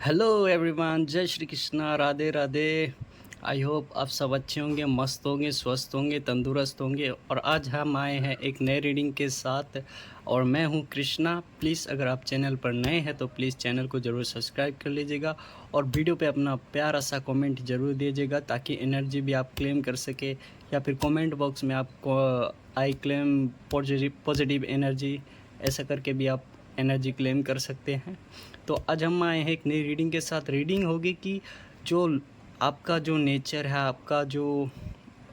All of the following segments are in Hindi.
हेलो एवरीवन, जय श्री कृष्णा, राधे राधे। आई होप आप सब अच्छे होंगे, मस्त होंगे, स्वस्थ होंगे, तंदुरुस्त होंगे। और आज हम आए हैं एक नए रीडिंग के साथ। और मैं हूं कृष्णा। प्लीज़ अगर आप चैनल पर नए हैं तो प्लीज़ चैनल को ज़रूर सब्सक्राइब कर लीजिएगा और वीडियो पे अपना प्यारा सा कमेंट ज़रूर दीजिएगा ताकि एनर्जी भी आप क्लेम कर सके, या फिर कमेंट बॉक्स में आपको आई क्लेम पॉजिटिव एनर्जी ऐसा करके भी आप एनर्जी क्लेम कर सकते हैं। तो आज हम आए हैं एक नई रीडिंग के साथ। रीडिंग होगी कि जो आपका जो नेचर है, आपका जो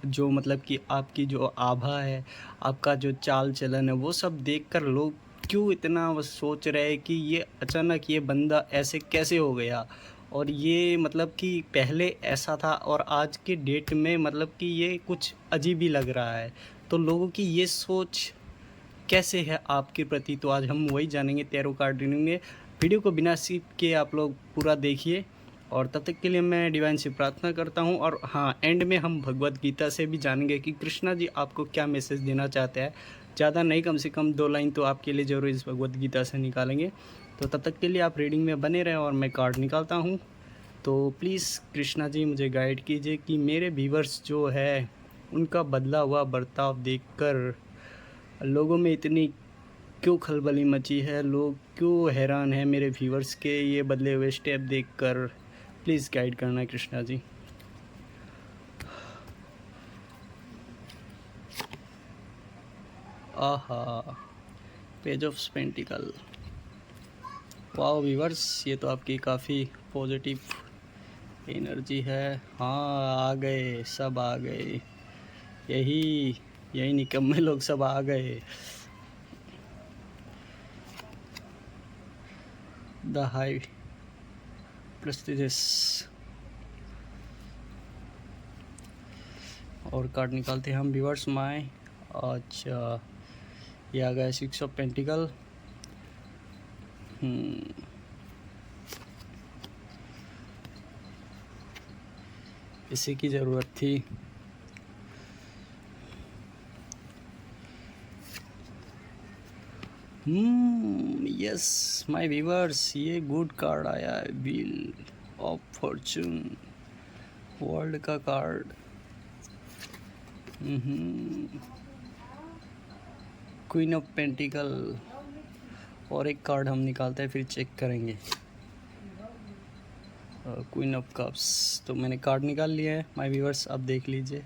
जो मतलब कि आपकी जो आभा है, आपका जो चाल चलन है, वो सब देखकर लोग क्यों इतना वो सोच रहे हैं कि ये अचानक ये बंदा ऐसे कैसे हो गया, और ये मतलब कि पहले ऐसा था और आज के डेट में मतलब कि ये कुछ अजीब ही लग रहा है। तो लोगों की ये सोच कैसे है आपके प्रति, तो आज हम वही जानेंगे टैरो कार्ड रीडिंग में। वीडियो को बिना स्किप के आप लोग पूरा देखिए, और तब तक के लिए मैं डिवाइन से प्रार्थना करता हूँ। और हाँ, एंड में हम भगवत गीता से भी जानेंगे कि कृष्णा जी आपको क्या मैसेज देना चाहते हैं। ज़्यादा नहीं, कम से कम 2 लाइन तो आपके लिए ज़रूर इस भगवत गीता से निकालेंगे। तो तब तक के लिए आप रीडिंग में बने रहें और मैं कार्ड निकालता हूँ। तो प्लीज़ कृष्णा जी मुझे गाइड कीजिए कि मेरे व्यूवर्स जो है उनका बदला हुआ बर्ताव देखकर लोगों में इतनी क्यों खलबली मची है, लोग क्यों हैरान हैं मेरे व्यूवर्स के ये बदले हुए स्टेप देखकर। प्लीज़ गाइड करना कृष्णा जी। आहा, page of pentacle. Wow viewers, ये तो आपकी काफ़ी पॉजिटिव एनर्जी है। हाँ, आ गए, सब आ गए। यही यही निकम्मे लोग सब आ गए। The high prestigious. और कार्ड निकालते हैं हम व्यूवर्स माय। अच्छा, ये आ गया 6 ऑफ पेंटिकल। इसी की ज़रूरत थी। यस माय व्यूवर्स, ये गुड कार्ड आया है, व्हील ऑफ फॉर्चून, वर्ल्ड का कार्ड। Queen of pentacle. और एक कार्ड हम निकालते हैं, फिर चेक करेंगे। Queen of cups. तो मैंने कार्ड निकाल लिया है माय व्यूवर्स, आप देख लीजिए।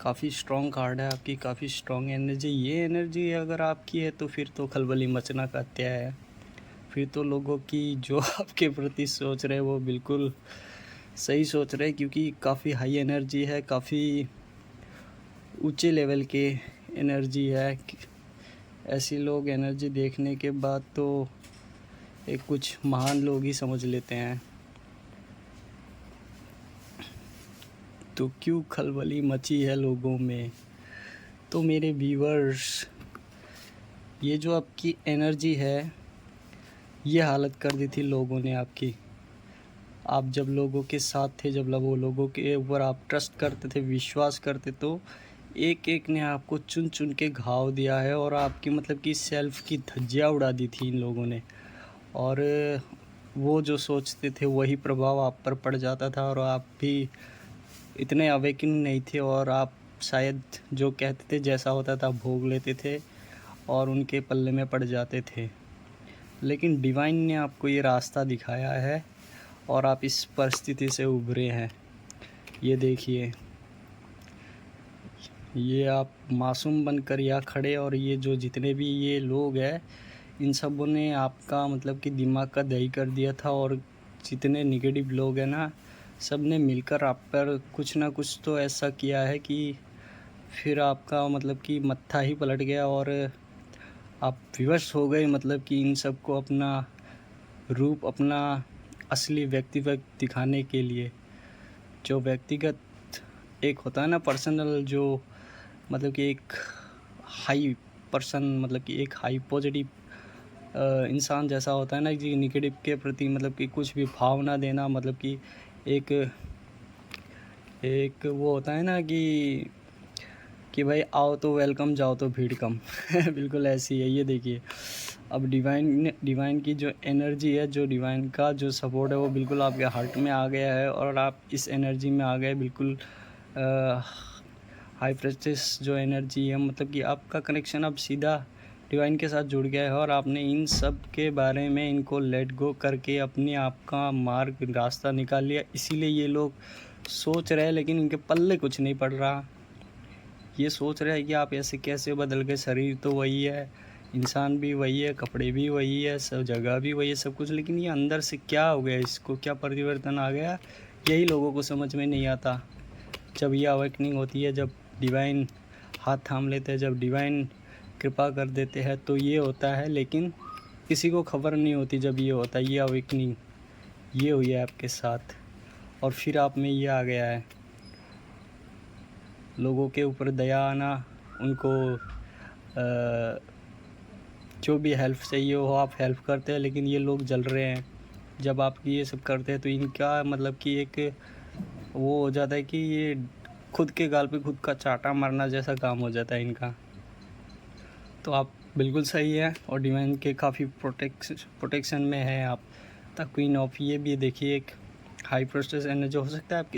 काफ़ी स्ट्रॉन्ग कार्ड है आपकी, काफ़ी स्ट्रॉन्ग एनर्जी। ये एनर्जी अगर आपकी है तो फिर तो खलबली मचना का तय है। फिर तो लोगों की जो आपके प्रति सोच रहे हैं वो बिल्कुल सही सोच रहे हैं, क्योंकि काफ़ी हाई एनर्जी है, काफ़ी ऊंचे लेवल के एनर्जी है। ऐसी लोग एनर्जी देखने के बाद तो एक कुछ महान लोग ही समझ लेते हैं। तो क्यों खलबली मची है लोगों में। तो मेरे व्यूवर्स, ये जो आपकी एनर्जी है, ये हालत कर दी थी लोगों ने आपकी। आप जब लोगों के साथ थे, जब वो लोगों के ऊपर आप ट्रस्ट करते थे, विश्वास करते, तो एक एक ने आपको चुन चुन के घाव दिया है और आपकी मतलब कि सेल्फ की धज्जियाँ उड़ा दी थी इन लोगों ने। और वो जो सोचते थे वही प्रभाव आप पर पड़ जाता था, और आप भी इतने अवेकिन नहीं थे, और आप शायद जो कहते थे जैसा होता था भोग लेते थे और उनके पल्ले में पड़ जाते थे। लेकिन डिवाइन ने आपको ये रास्ता दिखाया है और आप इस परिस्थिति से उभरे हैं। ये देखिए, ये आप मासूम बनकर यहाँ खड़े, और ये जो जितने भी ये लोग हैं, इन सबों ने आपका मतलब कि दिमाग का दही कर दिया था। और जितने निगेटिव लोग हैं ना, सब ने मिलकर आप पर कुछ ना कुछ तो ऐसा किया है कि फिर आपका मतलब कि मत्था ही पलट गया, और आप विवश हो गए मतलब कि इन सबको अपना रूप, अपना असली व्यक्तित्व दिखाने के लिए। जो व्यक्तिगत एक होता है ना, पर्सनल, जो मतलब कि एक हाई पर्सन, मतलब कि एक हाई पॉजिटिव इंसान जैसा होता है ना, कि निगेटिव के प्रति मतलब कि कुछ भी भाव ना देना, मतलब कि एक एक वो होता है ना कि भाई आओ तो वेलकम, जाओ तो भीड़ कम। बिल्कुल ऐसी है। ये देखिए, अब डिवाइन की जो एनर्जी है, जो डिवाइन का जो सपोर्ट है वो बिल्कुल आपके हार्ट में आ गया है और आप इस एनर्जी में आ गए बिल्कुल। हाई फ्रेस्टेस जो एनर्जी है, मतलब कि आपका कनेक्शन अब सीधा डिवाइन के साथ जुड़ गया है और आपने इन सब के बारे में इनको लेट गो करके अपने आप का मार्ग रास्ता निकाल लिया। इसीलिए ये लोग सोच रहे हैं लेकिन इनके पल्ले कुछ नहीं पड़ रहा। ये सोच रहे हैं कि आप ऐसे कैसे बदल गए, शरीर तो वही है, इंसान भी वही है, कपड़े भी वही है, सब जगह भी वही है, सब कुछ, लेकिन ये अंदर से क्या हो गया, इसको क्या परिवर्तन आ गया, यही लोगों को समझ में नहीं आता। जब ये अवेकनिंग होती है, जब डिवाइन हाथ थाम लेते हैं, जब डिवाइन कृपा कर देते हैं तो ये होता है, लेकिन किसी को खबर नहीं होती जब ये होता है। ये अवेकनिंग ये हुई है आपके साथ और फिर आप में ये आ गया है। लोगों के ऊपर दया आना, उनको जो भी हेल्प चाहिए हो आप हेल्प करते हैं, लेकिन ये लोग जल रहे हैं। जब आप ये सब करते हैं तो इनका मतलब कि एक वो हो जाता है कि ये खुद के गाल पे खुद का चाटा मारना जैसा काम हो जाता है इनका। तो आप बिल्कुल सही है और डिवाइन के काफ़ी प्रोटेक्शन में है आप। द क्वीन ऑफ, ये भी देखिए एक हाई प्रोस्टेस एनर्जी हो सकता है। आप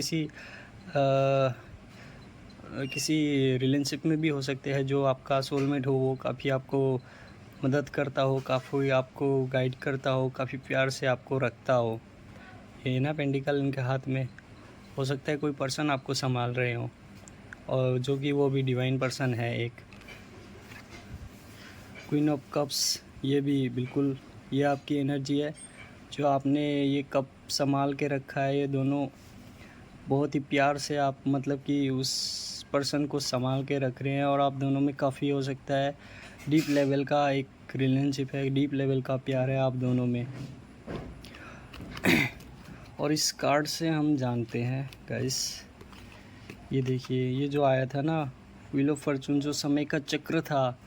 किसी रिलेशनशिप में भी हो सकते हैं, जो आपका सोलमेट हो, वो काफ़ी आपको मदद करता हो, काफ़ी आपको गाइड करता हो, काफ़ी प्यार से आपको रखता हो। ये ना पेंटिकल इनके हाथ में, हो सकता है कोई पर्सन आपको संभाल रहे हो और जो कि वो भी डिवाइन पर्सन है एक। क्वीन ऑफ कप्स, ये भी बिल्कुल ये आपकी एनर्जी है, जो आपने ये कप संभाल के रखा है। ये दोनों बहुत ही प्यार से आप मतलब कि उस पर्सन को संभाल के रख रहे हैं और आप दोनों में काफ़ी हो सकता है डीप लेवल का एक रिलेशनशिप है, डीप लेवल का प्यार है आप दोनों में। और इस कार्ड से हम जानते हैं गाइस, ये देखिए ये जो आया था ना व्हील ऑफ फॉर्चून, जो समय का चक्र था,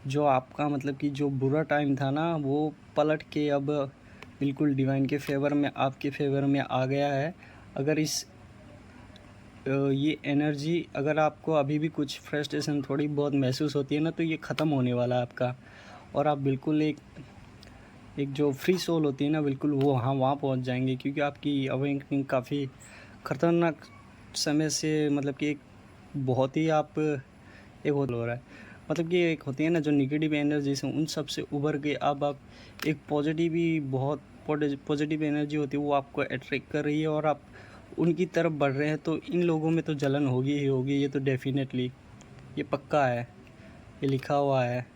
जो आपका मतलब कि जो बुरा टाइम था ना, वो पलट के अब बिल्कुल डिवाइन के फेवर में, आपके फेवर में आ गया है। अगर ये एनर्जी, अगर आपको अभी भी कुछ फ्रस्ट्रेशन थोड़ी बहुत महसूस होती है ना, तो ये ख़त्म होने वाला है आपका और आप बिल्कुल एक जो फ्री सोल होती है ना, बिल्कुल वो वहाँ पहुँच जाएंगे, क्योंकि आपकी अवेकनिंग काफ़ी ख़तरनाक समय से मतलब कि एक बहुत ही आप एक हो रहा है, मतलब कि एक होती है ना जो निगेटिव एनर्जी से, उन सब से उभर के अब आप एक पॉजिटिव ही, बहुत पॉजिटिव एनर्जी होती है वो आपको अट्रैक्ट कर रही है और आप उनकी तरफ बढ़ रहे हैं। तो इन लोगों में तो जलन होगी ही होगी, ये तो डेफिनेटली, ये पक्का है, ये लिखा हुआ है।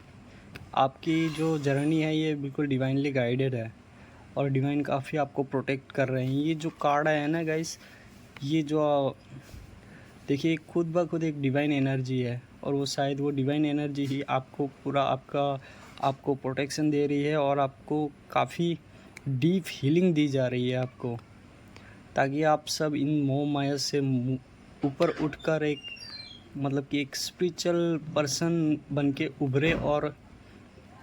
आपकी जो जर्नी है ये बिल्कुल डिवाइनली गाइडेड है और डिवाइन काफ़ी आपको प्रोटेक्ट कर रहे हैं। ये जो कार्ड है ना गाइस, ये जो देखिए खुद ब खुद एक डिवाइन एनर्जी है और वो शायद वो डिवाइन एनर्जी ही आपको पूरा आपको प्रोटेक्शन दे रही है और आपको काफ़ी डीप हीलिंग दी जा रही है आपको, ताकि आप सब इन मोह माया से ऊपर उठकर एक मतलब कि एक स्पिरिचुअल पर्सन बन के उभरे और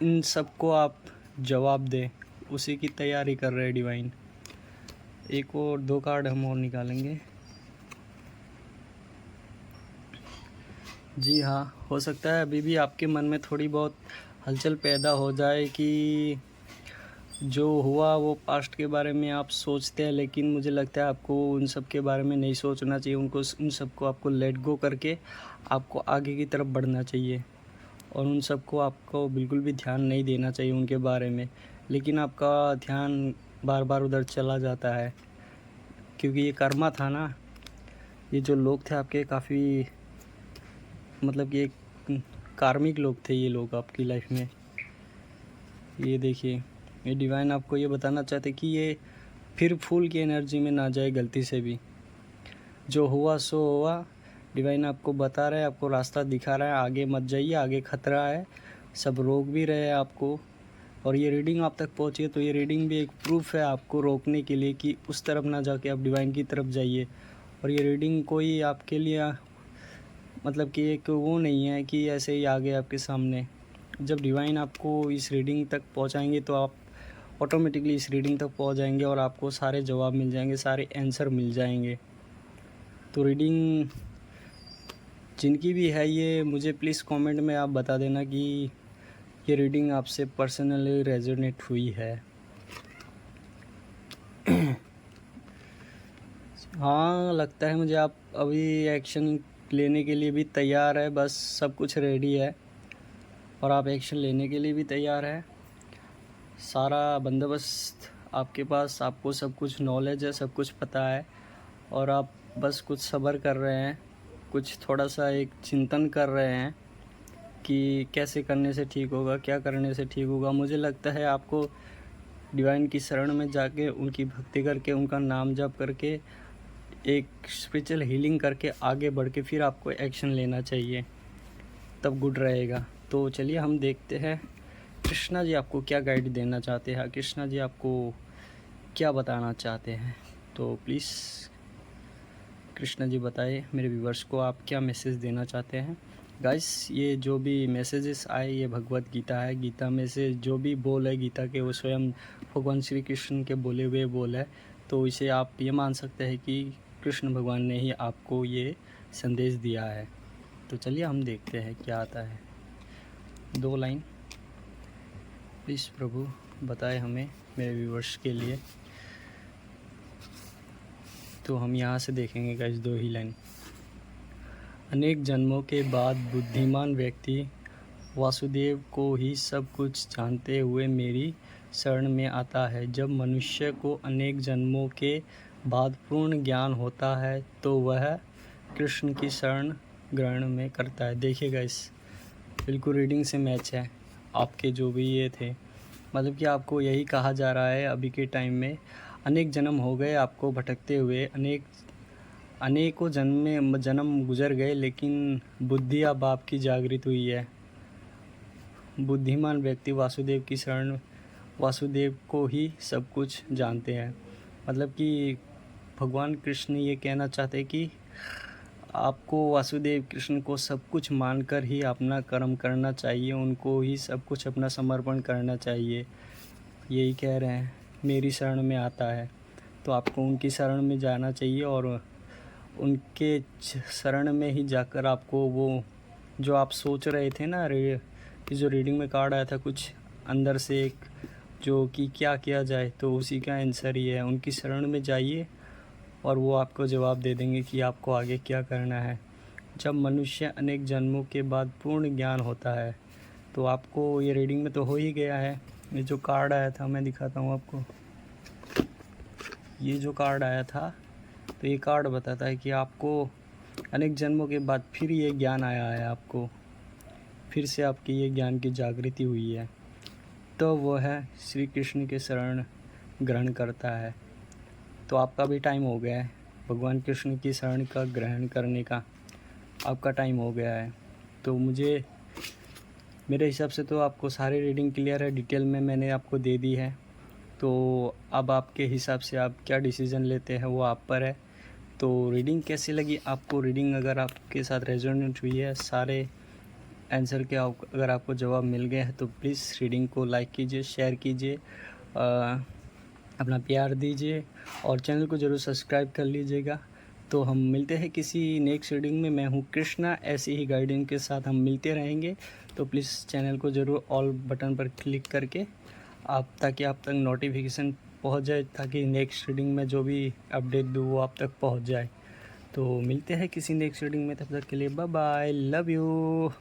इन सबको आप जवाब दें। उसी की तैयारी कर रहे हैं डिवाइन। एक और दो कार्ड हम और निकालेंगे। जी हाँ, हो सकता है अभी भी आपके मन में थोड़ी बहुत हलचल पैदा हो जाए कि जो हुआ वो पास्ट के बारे में आप सोचते हैं, लेकिन मुझे लगता है आपको उन सब के बारे में नहीं सोचना चाहिए। उन सबको आपको लेट गो करके आपको आगे की तरफ बढ़ना चाहिए और उन सबको आपको बिल्कुल भी ध्यान नहीं देना चाहिए उनके बारे में। लेकिन आपका ध्यान बार बार उधर चला जाता है, क्योंकि ये कर्मा था ना, ये जो लोग थे आपके काफ़ी मतलब कि एक कार्मिक लोग थे ये लोग आपकी लाइफ में। ये देखिए ये डिवाइन आपको ये बताना चाहते कि ये फिर फूल की एनर्जी में ना जाए गलती से भी। जो हुआ सो हुआ, डिवाइन आपको बता रहा है, आपको रास्ता दिखा रहा है, आगे मत जाइए, आगे खतरा है, सब रोक भी रहे हैं आपको। और ये रीडिंग आप तक पहुँची है तो ये रीडिंग भी एक प्रूफ है आपको रोकने के लिए कि उस तरफ ना जाके आप डिवाइन की तरफ जाइए। और ये रीडिंग कोई आपके लिए मतलब कि एक वो नहीं है कि ऐसे ही आ गए आपके सामने। जब डिवाइन आपको इस रीडिंग तक पहुंचाएंगे तो आप ऑटोमेटिकली इस रीडिंग तक पहुंच जाएंगे और आपको सारे जवाब मिल जाएंगे, सारे आंसर मिल जाएंगे। तो रीडिंग जिनकी भी है ये मुझे प्लीज़ कमेंट में आप बता देना कि ये रीडिंग आपसे पर्सनली रेजोनेट हुई है। हाँ, लगता है मुझे आप अभी एक्शन लेने के लिए भी तैयार है, बस सब कुछ रेडी है और आप एक्शन लेने के लिए भी तैयार है। सारा बंदोबस्त आपके पास, आपको सब कुछ नॉलेज है, सब कुछ पता है और आप बस कुछ सब्र कर रहे हैं, कुछ थोड़ा सा एक चिंतन कर रहे हैं कि कैसे करने से ठीक होगा, क्या करने से ठीक होगा। मुझे लगता है आपको डिवाइन की शरण में जाके उनकी भक्ति करके, उनका नाम जप करके, एक स्पिरिचुअल हीलिंग करके आगे बढ़ के फिर आपको एक्शन लेना चाहिए, तब गुड रहेगा। तो चलिए हम देखते हैं कृष्णा जी आपको क्या गाइड देना चाहते हैं, कृष्णा जी आपको क्या बताना चाहते हैं। तो प्लीज़ कृष्णा जी बताइए मेरे व्यूवर्स को आप क्या मैसेज देना चाहते हैं। गाइस, ये जो भी मैसेजेस आए ये भगवत गीता है। गीता में से जो भी बोल है गीता के, वो स्वयं भगवान श्री कृष्ण के बोले हुए बोल है। तो इसे आप ये मान सकते हैं कि कृष्ण भगवान ने ही आपको ये संदेश दिया है। तो चलिए हम देखते हैं क्या आता है। 2 लाइन प्लीज़ प्रभु बताए हमें, मेरे व्यूवर्स के लिए। तो हम यहाँ से देखेंगे गाइस 2 ही लाइन। अनेक जन्मों के बाद बुद्धिमान व्यक्ति वासुदेव को ही सब कुछ जानते हुए मेरी शरण में आता है। जब मनुष्य को अनेक जन्मों के बाद पूर्ण ज्ञान होता है तो वह कृष्ण की शरण ग्रहण में करता है। देखिएगा, इस बिल्कुल रीडिंग से मैच है आपके जो भी ये थे। मतलब कि आपको यही कहा जा रहा है अभी के टाइम में, अनेक जन्म हो गए आपको भटकते हुए, अनेकों जन्म गुजर गए, लेकिन बुद्धि अब आपकी जागृत हुई है। बुद्धिमान व्यक्ति वासुदेव की शरण, वासुदेव को ही सब कुछ जानते हैं। मतलब कि भगवान कृष्ण ये कहना चाहते हैं कि आपको वासुदेव कृष्ण को सब कुछ मानकर ही अपना कर्म करना चाहिए, उनको ही सब कुछ अपना समर्पण करना चाहिए। यही कह रहे हैं, मेरी शरण में आता है तो आपको उनकी शरण में जाना चाहिए और उनके शरण में ही जाकर आपको वो जो आप सोच रहे थे ना, कि जो रीडिंग में कार्ड आया था कुछ अंदर से एक, जो कि क्या किया जाए, तो उसी का आंसर ही है। उनकी शरण में जाइए और वो आपको जवाब दे देंगे कि आपको आगे क्या करना है। जब मनुष्य अनेक जन्मों के बाद पूर्ण ज्ञान होता है, तो आपको ये रीडिंग में तो हो ही गया है। ये जो कार्ड आया था मैं दिखाता हूँ आपको। ये जो कार्ड आया था, तो ये कार्ड बताता है कि आपको अनेक जन्मों के बाद फिर ये ज्ञान आया है, आपको फिर से आपकी ये ज्ञान की जागृति हुई है, तो वह श्री कृष्ण के शरण ग्रहण करता है। तो आपका भी टाइम हो गया है भगवान कृष्ण की शरण का ग्रहण करने का, आपका टाइम हो गया है। तो मेरे हिसाब से तो आपको सारी रीडिंग क्लियर है, डिटेल में मैंने आपको दे दी है। तो अब आपके हिसाब से आप क्या डिसीज़न लेते हैं वो आप पर है। तो रीडिंग कैसी लगी आपको? रीडिंग अगर आपके साथ रेजोनेट हुई है, सारे आंसर के अगर आपको जवाब मिल गए हैं, तो प्लीज़ रीडिंग को लाइक कीजिए, शेयर कीजिए, अपना प्यार दीजिए और चैनल को ज़रूर सब्सक्राइब कर लीजिएगा। तो हम मिलते हैं किसी नेक्स्ट रीडिंग में। मैं हूँ कृष्णा, ऐसी ही गाइडिंग के साथ हम मिलते रहेंगे। तो प्लीज़ चैनल को ज़रूर ऑल बटन पर क्लिक करके ताकि आप तक नोटिफिकेशन पहुँच जाए, ताकि नेक्स्ट रीडिंग में जो भी अपडेट दूँ वो आप तक पहुँच जाए। तो मिलते हैं किसी नेक्स्ट रीडिंग में, तब तक के लिए बाय बाय, लव यू।